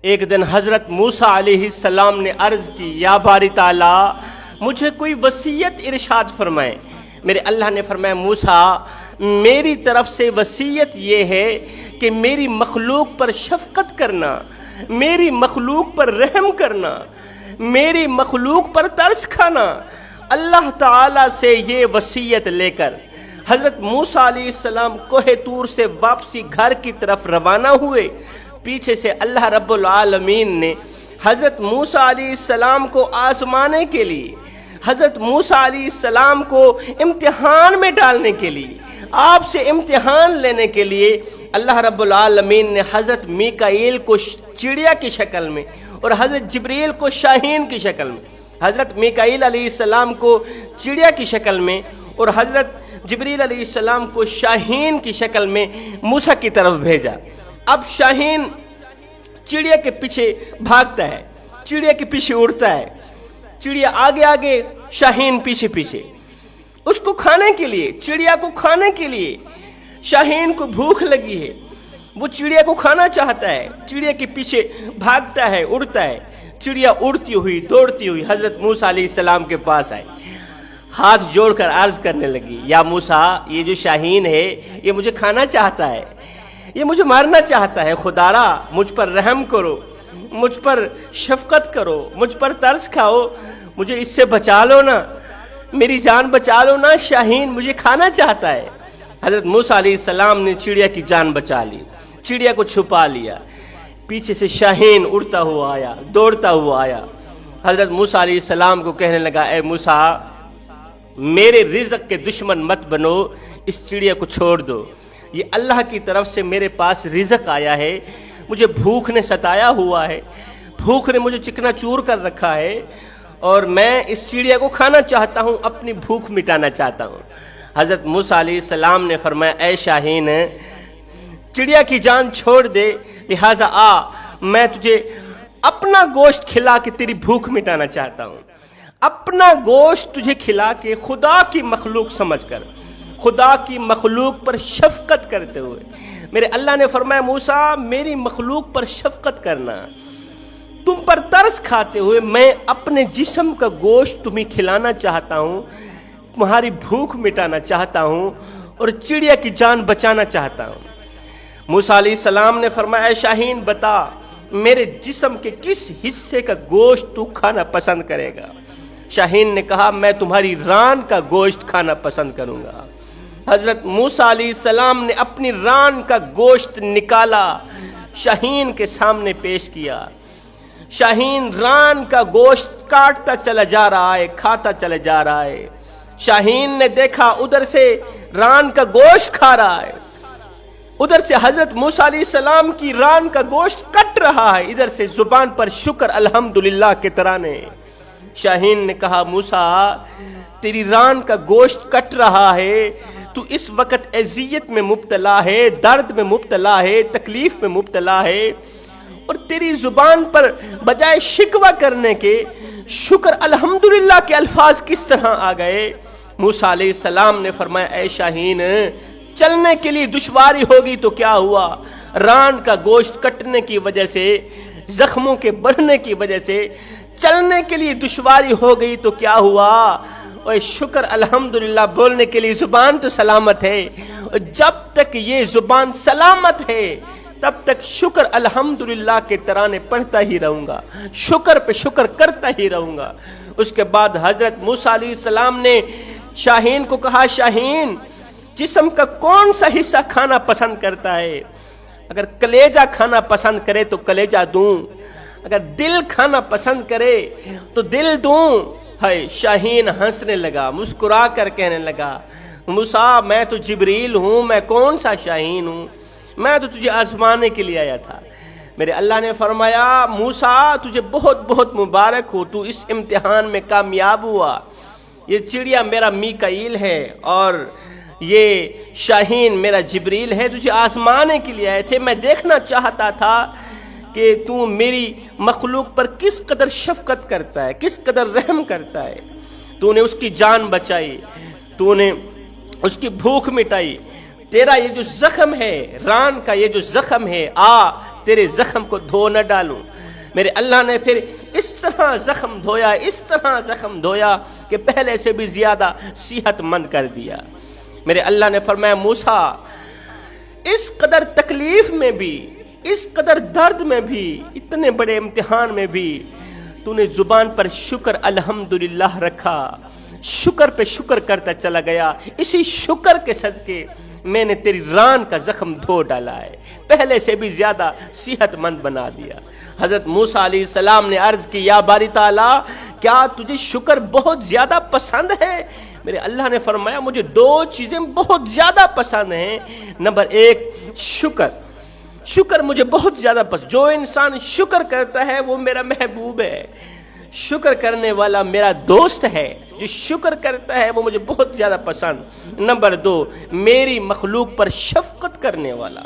ایک دن حضرت موسیٰ علیہ السلام نے عرض کی، یا باری تعالیٰ مجھے کوئی وصیت ارشاد فرمائے۔ میرے اللہ نے فرمایا، موسیٰ میری طرف سے وصیت یہ ہے کہ میری مخلوق پر شفقت کرنا، میری مخلوق پر رحم کرنا، میری مخلوق پر ترس کھانا۔ اللہ تعالیٰ سے یہ وصیت لے کر حضرت موسیٰ علیہ السلام کوہ طور سے واپسی گھر کی طرف روانہ ہوئے۔ پیچھے سے اللہ رب العالمین نے حضرت موسیٰ علیہ السلام کو آزمانے کے لیے، حضرت موسیٰ علیہ السلام کو امتحان میں ڈالنے کے لیے، آپ سے امتحان لینے کے لیے اللہ رب العالمین نے حضرت میکائیل کو چڑیا کی شکل میں اور حضرت جبریل کو شاہین کی شکل میں، حضرت میکائیل علیہ السلام کو چڑیا کی شکل میں اور حضرت جبریل علیہ السلام کو شاہین کی شکل میں موسیٰ کی طرف بھیجا۔ اب شاہین چڑیا کے پیچھے بھاگتا ہے، چڑیا کے پیچھے اڑتا ہے، چڑیا آگے آگے، شاہین پیچھے پیچھے، اس کو کھانے کے لیے، چڑیا کو کھانے کے لیے۔ شاہین کو بھوک لگی ہے، وہ چڑیا کو کھانا چاہتا ہے، چڑیا کے پیچھے بھاگتا ہے، اڑتا ہے۔ چڑیا اڑتی ہوئی دوڑتی ہوئی حضرت موسیٰ علیہ السلام کے پاس آئی، ہاتھ جوڑ کر عرض کرنے لگی، یا موسیٰ یہ جو شاہین ہے یہ مجھے کھانا چاہتا ہے، یہ مجھے مارنا چاہتا ہے، خدارا مجھ پر رحم کرو، مجھ پر شفقت کرو، مجھ پر ترس کھاؤ، مجھے اس سے بچا لو نا، میری جان بچا لو نا، شاہین مجھے کھانا چاہتا ہے۔ حضرت موسیٰ علیہ السلام نے چڑیا کی جان بچا لی، چڑیا کو چھپا لیا۔ پیچھے سے شاہین اڑتا ہوا آیا، دوڑتا ہوا آیا، حضرت موسیٰ علیہ السلام کو کہنے لگا، اے موسیٰ میرے رزق کے دشمن مت بنو، اس چڑیا کو چھوڑ دو، یہ اللہ کی طرف سے میرے پاس رزق آیا ہے، مجھے بھوک نے ستایا ہوا ہے، بھوک نے مجھے چکنا چور کر رکھا ہے اور میں اس چڑیا کو کھانا چاہتا ہوں، اپنی بھوک مٹانا چاہتا ہوں۔ حضرت موسیٰ علیہ السلام نے فرمایا، اے شاہین چڑیا کی جان چھوڑ دے، لہٰذا آ میں تجھے اپنا گوشت کھلا کے تیری بھوک مٹانا چاہتا ہوں، اپنا گوشت تجھے کھلا کے خدا کی مخلوق سمجھ کر، خدا کی مخلوق پر شفقت کرتے ہوئے۔ میرے اللہ نے فرمایا، موسیٰ میری مخلوق پر شفقت کرنا، تم پر ترس کھاتے ہوئے میں اپنے جسم کا گوشت تمہیں کھلانا چاہتا ہوں، تمہاری بھوک مٹانا چاہتا ہوں اور چڑیا کی جان بچانا چاہتا ہوں۔ موسیٰ علیہ السلام نے فرمایا، شاہین بتا میرے جسم کے کس حصے کا گوشت تو کھانا پسند کرے گا؟ شاہین نے کہا، میں تمہاری ران کا گوشت کھانا پسند کروں گا۔ حضرت موسیٰ علیہ السلام نے اپنی ران کا گوشت نکالا، شاہین کے سامنے پیش کیا۔ شاہین ران کا گوشت کاٹتا چلا جا رہا ہے، کھاتا چلا جا رہا ہے۔ شاہین نے دیکھا ادھر سے ران کا گوشت کھا رہا ہے، ادھر سے حضرت موسیٰ علیہ السلام کی ران کا گوشت کٹ رہا ہے، ادھر سے زبان پر شکر الحمدللہ کے ترانے۔ شاہین نے کہا، موسیٰ تیری ران کا گوشت کٹ رہا ہے، تو اس وقت اذیت میں مبتلا ہے، درد میں مبتلا ہے، تکلیف میں مبتلا ہے، اور تیری زبان پر بجائے شکوہ کرنے کے شکر الحمدللہ کے الفاظ کس طرح آ گئے؟ موسیٰ علیہ السلام نے فرمایا، اے شاہین چلنے کے لیے دشواری ہوگی تو کیا ہوا، ران کا گوشت کٹنے کی وجہ سے، زخموں کے بڑھنے کی وجہ سے چلنے کے لیے دشواری ہو گئی تو کیا ہوا، اور شکر الحمدللہ بولنے کے لیے زبان تو سلامت ہے، اور جب تک یہ زبان سلامت ہے تب تک شکر الحمدللہ کے ترانے پڑھتا ہی رہوں گا، شکر پہ شکر کرتا ہی رہوں گا۔ اس کے بعد حضرت موسیٰ علیہ السلام نے شاہین کو کہا، شاہین جسم کا کون سا حصہ کھانا پسند کرتا ہے؟ اگر کلیجہ کھانا پسند کرے تو کلیجہ دوں، اگر دل کھانا پسند کرے تو دل دوں۔ ہے شاہین ہنسنے لگا، مسکرا کر کہنے لگا، موسیٰ میں تو جبریل ہوں، میں کون سا شاہین ہوں، میں تو تجھے آزمانے کے لیے آیا تھا۔ میرے اللہ نے فرمایا، موسیٰ تجھے بہت بہت مبارک ہو، تو اس امتحان میں کامیاب ہوا۔ یہ چڑیا میرا میکائیل ہے اور یہ شاہین میرا جبریل ہے، تجھے آزمانے کے لیے آئے تھے۔ میں دیکھنا چاہتا تھا کہ تو میری مخلوق پر کس قدر شفقت کرتا ہے، کس قدر رحم کرتا ہے۔ تو نے اس کی جان بچائی، تو نے اس کی بھوک مٹائی، تیرا یہ جو زخم ہے، ران کا یہ جو زخم ہے، آ تیرے زخم کو دھو نہ ڈالوں۔ میرے اللہ نے پھر اس طرح زخم دھویا، اس طرح زخم دھویا کہ پہلے سے بھی زیادہ صحت مند کر دیا۔ میرے اللہ نے فرمایا موسیٰ، اس قدر تکلیف میں بھی، اس قدر درد میں بھی، اتنے بڑے امتحان میں بھی تو نے زبان پر شکر الحمدللہ رکھا، شکر پہ شکر کرتا چلا گیا، اسی شکر کے صدقے میں نے تیری ران کا زخم دھو ڈالا ہے، پہلے سے بھی زیادہ صحت مند بنا دیا۔ حضرت موسیٰ علیہ السلام نے عرض کی یا باری تعالیٰ، کیا تجھے شکر بہت زیادہ پسند ہے؟ میرے اللہ نے فرمایا مجھے دو چیزیں بہت زیادہ پسند ہیں۔ نمبر ایک شکر، شکر مجھے بہت زیادہ پسند، جو انسان شکر کرتا ہے وہ میرا محبوب ہے، شکر کرنے والا میرا دوست ہے، جو شکر کرتا ہے وہ مجھے بہت زیادہ پسند۔ نمبر دو، میری مخلوق پر شفقت کرنے والا،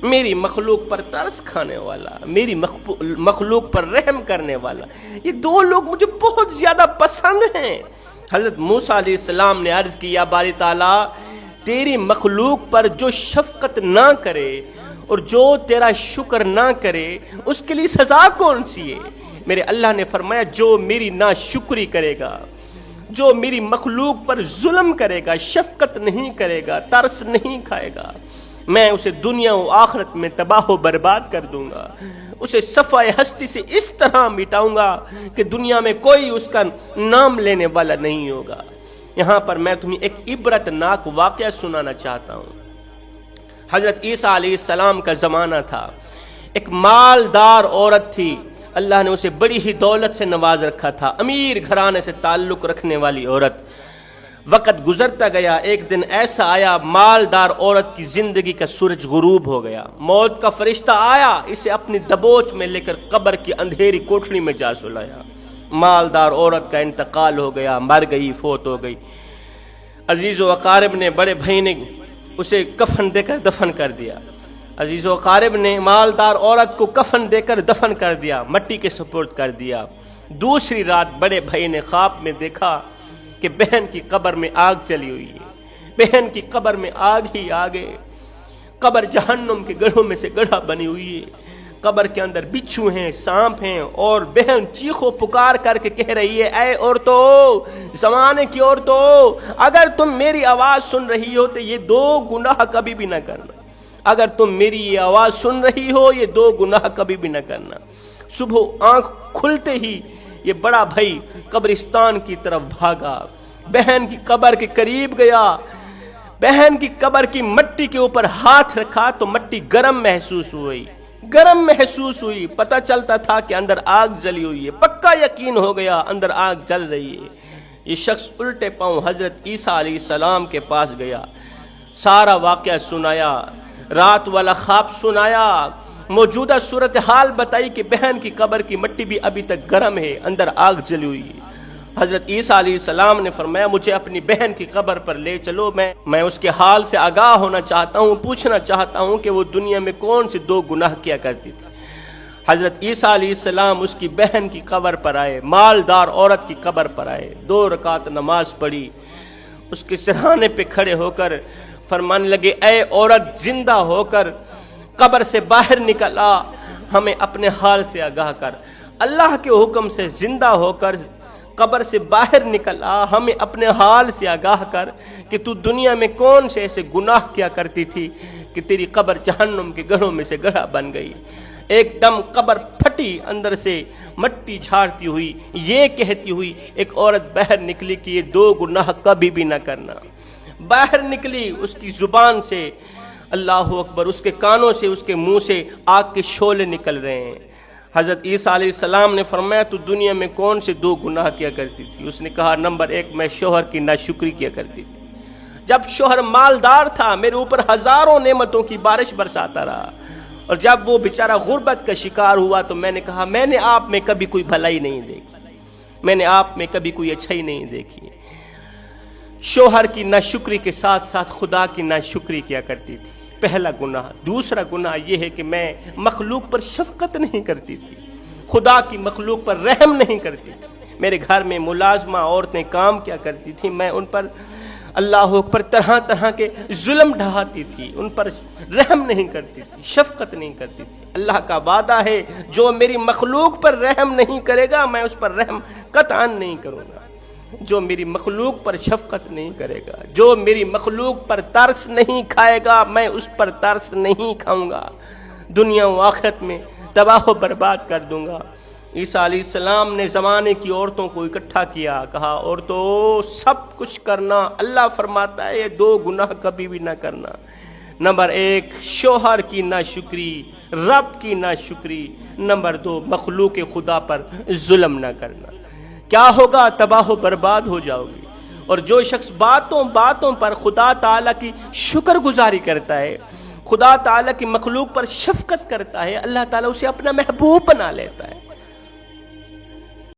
میری مخلوق پر ترس کھانے والا، میری مخلوق پر رحم کرنے والا، یہ دو لوگ مجھے بہت زیادہ پسند ہیں۔ حضرت موسیٰ علیہ السلام نے عرض کی یا باری تعالیٰ، تیری مخلوق پر جو شفقت نہ کرے اور جو تیرا شکر نہ کرے اس کے لیے سزا کون سی ہے؟ میرے اللہ نے فرمایا جو میری ناشکری کرے گا، جو میری مخلوق پر ظلم کرے گا، شفقت نہیں کرے گا، ترس نہیں کھائے گا، میں اسے دنیا و آخرت میں تباہ و برباد کر دوں گا، اسے صفحہ ہستی سے اس طرح مٹاؤں گا کہ دنیا میں کوئی اس کا نام لینے والا نہیں ہوگا۔ یہاں پر میں تمہیں ایک عبرت ناک واقعہ سنانا چاہتا ہوں۔ حضرت عیسیٰ علیہ السلام کا زمانہ تھا، ایک مالدار عورت تھی، اللہ نے اسے بڑی ہی دولت سے نواز رکھا تھا، امیر گھرانے سے تعلق رکھنے والی عورت۔ وقت گزرتا گیا، ایک دن ایسا آیا مالدار عورت کی زندگی کا سورج غروب ہو گیا، موت کا فرشتہ آیا، اسے اپنی دبوچ میں لے کر قبر کی اندھیری کوٹھڑی میں جا سلایا۔ مالدار عورت کا انتقال ہو گیا، مر گئی، فوت ہو گئی۔ عزیز و اقارب نے، بڑے بھائی نے اسے کفن دے کر دفن کر دیا، عزیز و اقارب نے مالدار عورت کو کفن دے کر دفن کر دیا، مٹی کے سپرد کر دیا۔ دوسری رات بڑے بھائی نے خواب میں دیکھا کہ بہن کی قبر میں آگ چلی ہوئی ہے، بہن کی قبر میں آگ ہی آگے، قبر جہنم کے گڑھوں میں سے گڑھا بنی ہوئی ہے، قبر کے اندر بچھو ہیں، سانپ ہیں، اور بہن چیخو پکار کر کے کہہ رہی ہے اے عورتوں، زمانے کی عورتوں، اگر تم میری آواز سن رہی ہو تو یہ دو گناہ کبھی بھی نہ کرنا، اگر تم میری یہ آواز سن رہی ہو یہ دو گناہ کبھی بھی نہ کرنا۔ صبح آنکھ کھلتے ہی یہ بڑا بھائی قبرستان کی طرف بھاگا، بہن کی قبر کے قریب گیا، بہن کی قبر کی مٹی کے اوپر ہاتھ رکھا تو مٹی گرم محسوس ہوئی، گرم محسوس ہوئی، پتہ چلتا تھا کہ اندر آگ جلی ہوئی ہے، پکا یقین ہو گیا اندر آگ جل رہی ہے۔ یہ شخص الٹے پاؤں حضرت عیسیٰ علیہ السلام کے پاس گیا، سارا واقعہ سنایا، رات والا خواب سنایا، موجودہ صورتحال بتائی کہ بہن کی قبر کی مٹی بھی ابھی تک گرم ہے، اندر آگ جلی ہوئی ہے۔ حضرت عیسیٰ علیہ السلام نے فرمایا مجھے اپنی بہن کی قبر پر لے چلو، میں اس کے حال سے آگاہ ہونا چاہتا ہوں، پوچھنا چاہتا ہوں کہ وہ دنیا میں کون سے دو گناہ کیا کرتی تھی۔ حضرت عیسیٰ علیہ السلام اس کی بہن کی قبر پر آئے، مالدار عورت کی قبر پر آئے، 2 رکعت نماز پڑھی، اس کے سرہانے پہ کھڑے ہو کر فرمانے لگے اے عورت، زندہ ہو کر قبر سے باہر نکل آ، ہمیں اپنے حال سے آگاہ کر، اللہ کے حکم سے زندہ ہو کر قبر سے باہر نکل آ، ہمیں اپنے حال سے آگاہ کر کہ تو دنیا میں کون سے ایسے گناہ کیا کرتی تھی کہ تیری قبر جہنم کے گڑھوں میں سے گڑھا بن گئی۔ ایک دم قبر پھٹی، اندر سے مٹی جھاڑتی ہوئی یہ کہتی ہوئی ایک عورت باہر نکلی کہ یہ 2 گناہ کبھی بھی نہ کرنا۔ باہر نکلی، اس کی زبان سے اللہ اکبر، اس کے کانوں سے، اس کے منہ سے آگ کے شعلے نکل رہے ہیں۔ حضرت عیسیٰ علیہ السلام نے فرمایا تو دنیا میں کون سے 2 گناہ کیا کرتی تھی؟ اس نے کہا نمبر 1 میں شوہر کی ناشکری کیا کرتی تھی، جب شوہر مالدار تھا میرے اوپر ہزاروں نعمتوں کی بارش برساتا رہا، اور جب وہ بیچارہ غربت کا شکار ہوا تو میں نے کہا میں نے آپ میں کبھی کوئی بھلائی نہیں دیکھی، میں نے آپ میں کبھی کوئی اچھائی نہیں دیکھی۔ شوہر کی ناشکری کے ساتھ ساتھ خدا کی ناشکری کیا کرتی تھی، پہلا گناہ۔ دوسرا گناہ یہ ہے کہ میں مخلوق پر شفقت نہیں کرتی تھی، خدا کی مخلوق پر رحم نہیں کرتی تھی۔ میرے گھر میں ملازمہ عورتیں کام کیا کرتی تھیں، میں ان پر اللہ اکبر طرح طرح کے ظلم ڈھاتی تھی، ان پر رحم نہیں کرتی تھی، شفقت نہیں کرتی تھی۔ اللہ کا وعدہ ہے جو میری مخلوق پر رحم نہیں کرے گا میں اس پر رحم قطعاً نہیں کروں گا، جو میری مخلوق پر شفقت نہیں کرے گا، جو میری مخلوق پر ترس نہیں کھائے گا میں اس پر ترس نہیں کھاؤں گا، دنیا و آخرت میں تباہ و برباد کر دوں گا۔ عیسیٰ علیہ السلام نے زمانے کی عورتوں کو اکٹھا کیا، کہا عورتوں سب کچھ کرنا، اللہ فرماتا ہے یہ 2 گناہ کبھی بھی نہ کرنا۔ نمبر 1 شوہر کی ناشکری، رب کی ناشکری، نمبر 2 مخلوق خدا پر ظلم نہ کرنا۔ کیا ہوگا؟ تباہ و برباد ہو جاؤ گی۔ اور جو شخص باتوں پر خدا تعالیٰ کی شکر گزاری کرتا ہے، خدا تعالیٰ کی مخلوق پر شفقت کرتا ہے، اللہ تعالیٰ اسے اپنا محبوب بنا لیتا ہے۔